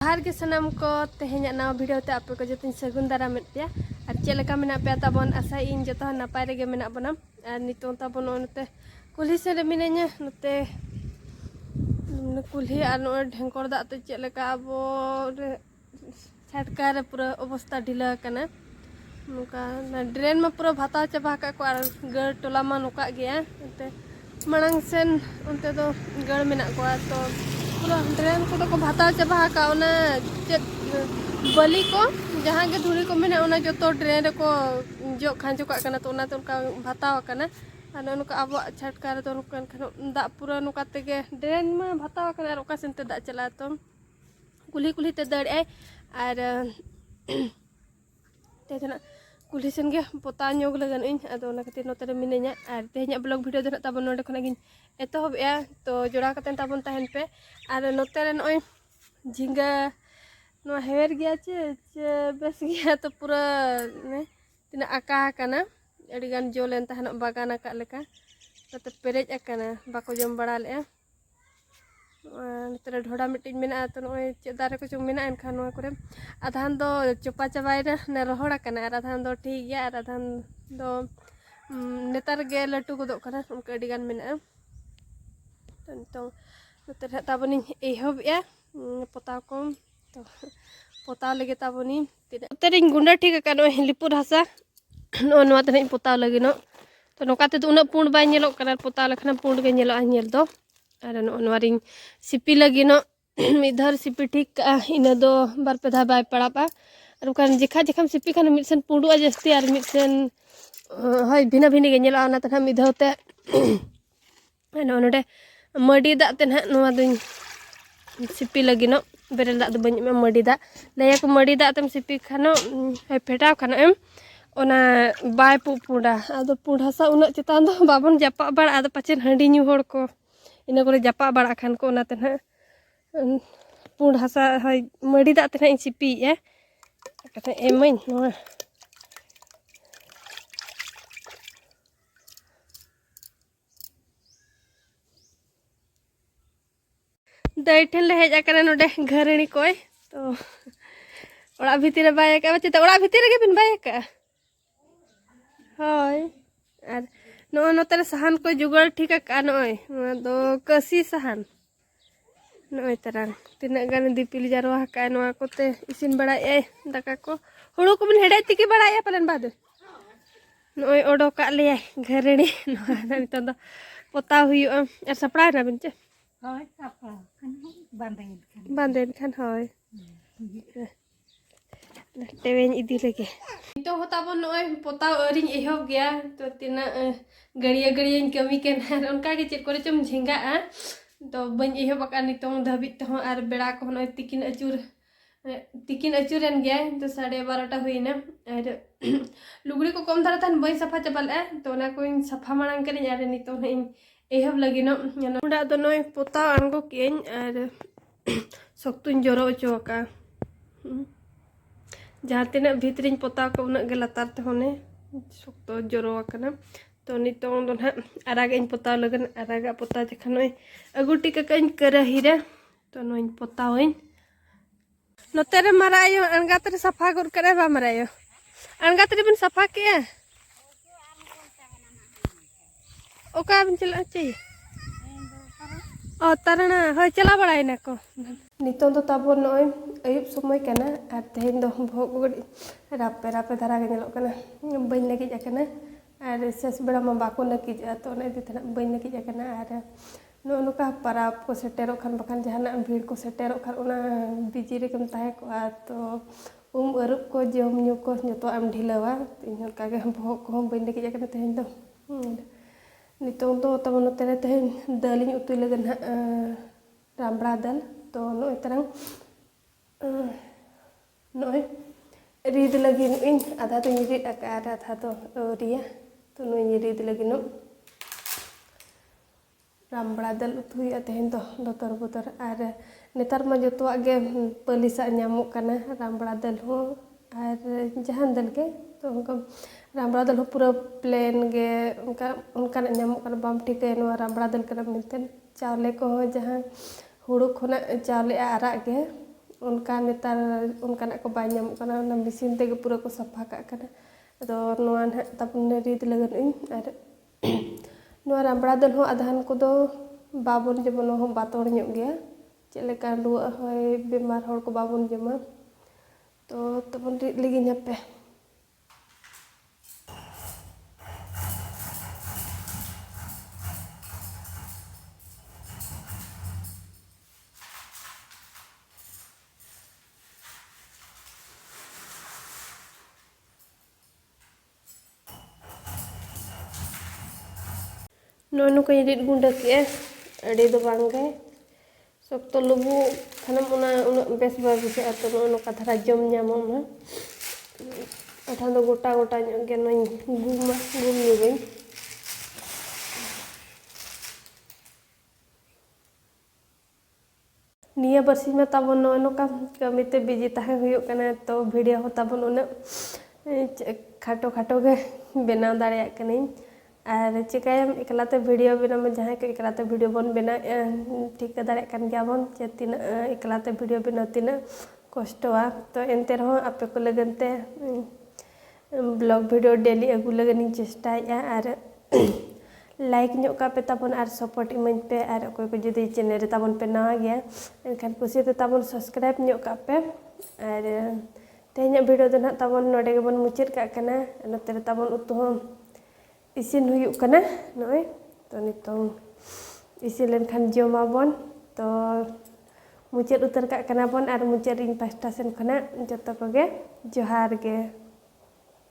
जोहार के सनाम को तेहें नवा वीडियो ते आपे को जतिन सगुन दाराम पे और चेलका मेना पे ताबन आशा इन जतो नपाय रेगे मेना बना और नितों ताबन नते कुल्ही से रे मिनेኛ नते कुल्ही और नो ढेंकोर दा ते चेलका अब छटका रे पूरा अवस्था ढिला कना नुका ड्रेन में पूरा भाता चाबा का को गड़ टोला मा नुका गया ते मणंग सेन उनते दो गड़ मेना को तो पूरा ड्रेन को तो को भाता चाबा का ओना बली को जहाँ के धुरी को मेना ओना जो तो ड्रेन रे को जो खांचो का कना तो ओना तो उनका भाता कना और उनका अब छटका रे तो उनका दा पूरा नुका तेगे ड्रेन में भाता कना और ओका सेनते दा चला तो कुल्ही कुल्ही ते दड़ आय और तेजना कुल्ही सेन गे पोता ñog लगन इन अदो ओना खातिर नोते रे मिनेኛ और तेहेኛ ब्लॉग वीडियो दो ताबन नोडे खना गिन एतहबेआ तो जोड़ा कतेन ताबन ताहन पे और नोते रे नय झिंगा नो हेर गया चे बेस गया तो पूरा ने तिना आका कना अड़ी गान जोलेन ताहन बागान का लेका तते पेरेज अकना बाको जम बड़ा ले नोते ढोड़ा मिटिन मेना तो नय चे दारे को चुम मेना एनखान नो करे आधान दो चोपा चाबायना ने रोहड़ा कना और आधान दो ठीक गया और आधान दो नेतार गे लटू गोदो कना उनका अड़ी गान मेना तो नोते ताबनी एहबेआ पोताव को तो पोताव लगे ताबनी तेरे गुंडा ठीक का नो लिपुर हसा नो नवा तने पोताव लगे नो तो नोकाते तो उना पुंड बाय नेलो कना पोताव लखना पुंड गे नेलो नेल दो और नो नवारिंग सिपी लगे नो इधर सिपी ठीक इना दो बार पे धा बाय पड़ापा और कान जेखा जेखम सिपी खान मिसन पुंडु जस्ती और मिसन हय भिना भिनी गे नेलो ना तना मिधौते नो नोडे मडी दा ते ना नवा दुन सिपी लगे नो बेरल दा दो बኝ मडी दा लया को मडी दा तम सिपी खानो फेटाव खानो एम ओना बाय पुंडा आदो पुंड हसा उना चितान दो बाबन जापा बड़ा आदो पचेन हंडी न्यू होड़ को इना करे जापा बड़ा खान को ओना तेना पुंड हसा हय मडी दा तेना सिपी ए कथा एमइन नवा दई ठेन ले हेज आकना नोडे घरणी कोय तो ओड़ा भीतर बाय का बच्चे तो ओड़ा भीतर गे बिन बाय का हय और नो नोते सहान को जुगाड़ ठीक का नय दो कसी सहान नय तरंग तिना गान दीपिल जारवा का नवा कोते इसिन बड़ा ए दाका को हुड़ू को बिन हेडे तिकी बड़ा ए पलन बाद नय ओडो का ले घरणी नवा नितो दो पोता हुयु और सपड़ा ना बिन चे हय सापा बांधेन खान हय टेवेन इदी लगे तो होता बन नय पोता अरिन एहब गया तो तिना गड़िया गड़िया कमी के उनका के चेक करे चम झिंगा तो बन एहब का नितों धबित तो और बेड़ा को नय तिकिन अचुरन गया तो 12:30 हुईना और लुगड़ी को कम धारा तन बई सफा चबल तो ना को सफा मांग करे और नितों एहब लगे नो उड़ा दो नय पोता आंगो केन और सख्तुन जोरो चोका जहाँ तीना भीतरी पोता को उना गे लातार ते होने सख्तो जोरो आकना तो नितों दो ना आराग इन पोता लगन आरागा पोता जखन नय अगुटी का कइन करही रे तो नय पोता होइन नोते रे मरायो अनगात रे सफा गुर करे बा मरायो अनगात रे बिन सफा के ओका बिन चला चाहिए ओ तरना हय चला बड़ाई ना को नितों तो ताबो नय अयुब समय कना और तेहेन दो भोग गड़ी रापे रापे धरा के नेलो कना बइन लगी जाकना और सेस बेड़ा मा बाको नकी जा तो ने दितना बइन लगी जाकना और नो नुका पराब को सेटेरो खान बखान जहाना भीड़ को सेटेरो खान उना बिजी रे कम ताहे को तो अरुब को जम न्यू को जतो आम ढिलावा इन का गे भोग को बइन लगी जाकना तेहेन दो नितों तो तब नोते तेहेन दालिन उतुय लगन रामबड़ा दाल तो नय तरंग नय रीद लगी इन आधा तो रीद आका आधा तो रिया तो नय रीद लगी नो रामबड़ा दाल उतुय तेहेन तो दोतर बोतर और नेतार मा जतोआ गे पलिसा ᱧᱟᱢᱚᱜ कना रामबड़ा दाल हो और जहां दाल के तो उनका रामबड़ा दाल हो पूरा प्लेन गे उनका ᱧᱟᱢᱚᱜ कना बाम ठीक है नो रामबड़ा दाल कना मिलते चावले को जहां हुड़ू खोना चावले आराग गे ᱚᱱᱠᱟ ᱱᱮᱛᱟᱨ ᱚᱱᱠᱟᱱᱟᱜ ᱠᱚ ᱵᱟᱭ ᱧᱟᱢᱚᱜ ᱠᱟᱱᱟ, ᱚᱱᱟ ᱢᱮᱥᱤᱱ ᱛᱮᱜᱮ ᱯᱩᱨᱟᱹ ᱠᱚ ᱥᱟᱯᱷᱟ ᱠᱟᱜ ᱠᱟᱱᱟ᱾ ᱟᱫᱚ ᱱᱚᱣᱟ ᱱᱟᱦᱟᱜ ᱛᱟᱵᱚᱱ ᱨᱤᱫ ᱞᱟᱹᱜᱤᱫ ᱤᱧ ᱟᱨ ᱱᱚᱣᱟ ᱨᱟᱢᱲᱟ ᱫᱟᱹᱞ ᱦᱚᱸ ᱟᱫᱷᱟᱱ ᱠᱚᱫᱚ ᱵᱟᱵᱚᱱ ᱡᱚᱢᱟ, ᱱᱚᱣᱟ ᱦᱚᱸ ᱵᱟᱛᱚᱲ ᱧᱚᱜ ᱜᱮᱭᱟ, ᱪᱮᱫ ᱞᱮᱠᱟ ᱨᱩᱣᱟᱹᱜ ᱦᱚᱭ ᱵᱮᱢᱟᱨ ᱦᱚᱲ ᱠᱚ ᱵᱟᱵᱚᱱ ᱡᱚᱢᱟ, ᱛᱚ ᱛᱟᱵᱚᱱ ᱨᱤᱫ ᱞᱮᱜᱤᱧ ᱦᱟᱯᱮ᱾ ᱱᱚᱜᱼᱚᱭ ᱱᱚᱝᱠᱟᱧ ᱨᱤᱫ ᱜᱩᱸᱰᱟᱹ ᱠᱮᱜᱼᱟ, ᱟᱹᱰᱤ ᱫᱚ ᱵᱟᱝᱜᱮ ᱥᱚᱠᱛᱚ ᱞᱩᱵᱩᱜ ᱠᱷᱟᱱᱮᱢ ᱚᱱᱟ ᱩᱱᱟᱹᱜ ᱵᱮᱥ ᱵᱟᱭ ᱵᱩᱡᱷᱟᱹᱜᱼᱟ, ᱛᱚ ᱱᱚᱜᱼᱚᱭ ᱱᱚᱝᱠᱟ ᱫᱷᱟᱨᱟ ᱡᱚᱢ ᱧᱟᱢᱚᱜ ᱢᱟ, ᱟᱫᱷᱟᱱ ᱫᱚ ᱜᱚᱴᱟ ᱜᱚᱴᱟ ᱧᱚᱜ ᱜᱮ ᱱᱚᱣᱟᱧ ᱜᱩᱢ ᱧᱚᱜᱟᱹᱧ᱾ ᱱᱤᱭᱟᱹ ᱵᱟᱨᱥᱤᱧ ᱢᱟ ᱛᱟᱵᱚᱱ ᱱᱚᱜᱼᱚᱭ ᱱᱚᱝᱠᱟ ᱠᱟᱹᱢᱤᱛᱮ ᱵᱤᱡᱤ ᱛᱟᱦᱮᱸ ᱦᱩᱭᱩᱜ ᱠᱟᱱᱟ, ᱛᱚ ᱵᱷᱤᱰᱤᱭᱳ ᱦᱚᱸ ᱛᱟᱵᱚᱱ ᱩᱱᱟᱹᱜ ᱠᱷᱟᱴᱚ ᱠᱷᱟᱴᱚ ᱜᱮ ᱵᱮᱱᱟᱣ ᱫᱟᱲᱮᱭᱟᱜ ᱠᱟᱹᱱᱟᱹᱧ, ᱟᱨ ᱪᱤᱠᱟᱹᱭᱟᱢ ᱮᱠᱞᱟᱛᱮ ᱵᱷᱤᱰᱤᱭᱳ ᱵᱮᱱᱟᱣ ᱢᱟ ᱡᱟᱦᱟᱸᱭ ᱠᱚ ᱮᱠᱞᱟᱛᱮ ᱵᱷᱤᱰᱤᱭᱳ ᱵᱚᱱ ᱵᱮᱱᱟᱣᱮᱫᱼᱟ, ᱴᱷᱤᱠᱟᱹ ᱫᱟᱲᱮᱭᱟᱜ ᱠᱟᱱ ᱜᱮᱭᱟᱵᱚᱱ ᱡᱮ ᱛᱤᱱᱟᱹᱜ ᱮᱠᱞᱟᱛᱮ ᱵᱷᱤᱰᱤᱭᱳ ᱵᱮᱱᱟᱣ ᱛᱤᱱᱟᱹᱜ ᱠᱚᱥᱴᱚᱣᱟ, ᱛᱚ ᱮᱱᱛᱮ ᱨᱮᱦᱚᱸ ᱟᱯᱮ ᱠᱚ ᱞᱟᱹᱜᱤᱫ ᱛᱮ ᱵᱞᱚᱜ ᱵᱷᱤᱰᱤᱭᱳ ᱰᱮᱞᱤ ᱟᱹᱜᱩ ᱞᱟᱹᱜᱤᱫ ᱤᱧ ᱪᱮᱥᱴᱟᱭᱮᱫᱼᱟ, ᱟᱨ ᱞᱟᱭᱤᱠ ᱧᱚᱜ ᱠᱟᱜ ᱯᱮ ᱛᱟᱵᱚᱱ ᱟᱨ ᱥᱟᱯᱳᱨᱴ ᱤᱢᱟᱹᱧ ᱯᱮ, ᱟᱨ ᱚᱠᱚᱭ ᱠᱚ ᱡᱩᱫᱤ ᱪᱮᱱᱮᱞ ᱨᱮ ᱛᱟᱵᱚᱱ ᱯᱮ ᱱᱟᱣᱟ ᱜᱮᱭᱟ ᱮᱱᱠᱷᱟᱱ ᱠᱩᱥᱤᱭᱟᱛᱮ ᱛᱟᱵᱚᱱ ᱥᱟᱵᱥᱠᱨᱟᱭᱤᱵ ᱧᱚᱜ ᱠᱟᱜ ᱯᱮ, ᱟᱨ ᱛᱮᱦᱮᱧᱟᱜ ᱵᱷᱤᱰᱤᱭᱳ ᱫᱚ ᱱᱟᱦᱟᱜ ᱛᱟᱵᱚᱱ ᱱᱚᱰᱮ ᱜᱮᱵᱚᱱ ᱢᱩᱪᱟᱹᱫ ᱠᱟᱜ ᱠᱟᱱᱟ, ᱱᱚᱛᱮ ᱨᱮ ᱛᱟᱵᱚᱱ ᱩᱛᱩ ᱦᱚᱸ ᱤᱥᱤᱱ ᱦᱩᱭᱩᱜ ᱠᱟᱱᱟ ᱱᱚᱜᱼᱚᱭ, ᱛᱚ ᱱᱤᱛᱚᱝ ᱤᱥᱤᱱ ᱞᱮᱱᱠᱷᱟᱱ ᱡᱚᱢᱟᱵᱚᱱ, ᱛᱚ ᱢᱩᱪᱟᱹᱫ ᱩᱛᱟᱹᱨ ᱠᱟᱜ ᱠᱟᱱᱟ ᱵᱚᱱ, ᱟᱨ ᱢᱩᱪᱟᱹᱫ ᱤᱧ ᱯᱟᱥᱴᱟ ᱥᱮᱱ ᱠᱷᱚᱱᱟᱜ ᱡᱚᱛᱚ ᱠᱚᱜᱮ ᱡᱚᱦᱟᱨ ᱜᱮ᱾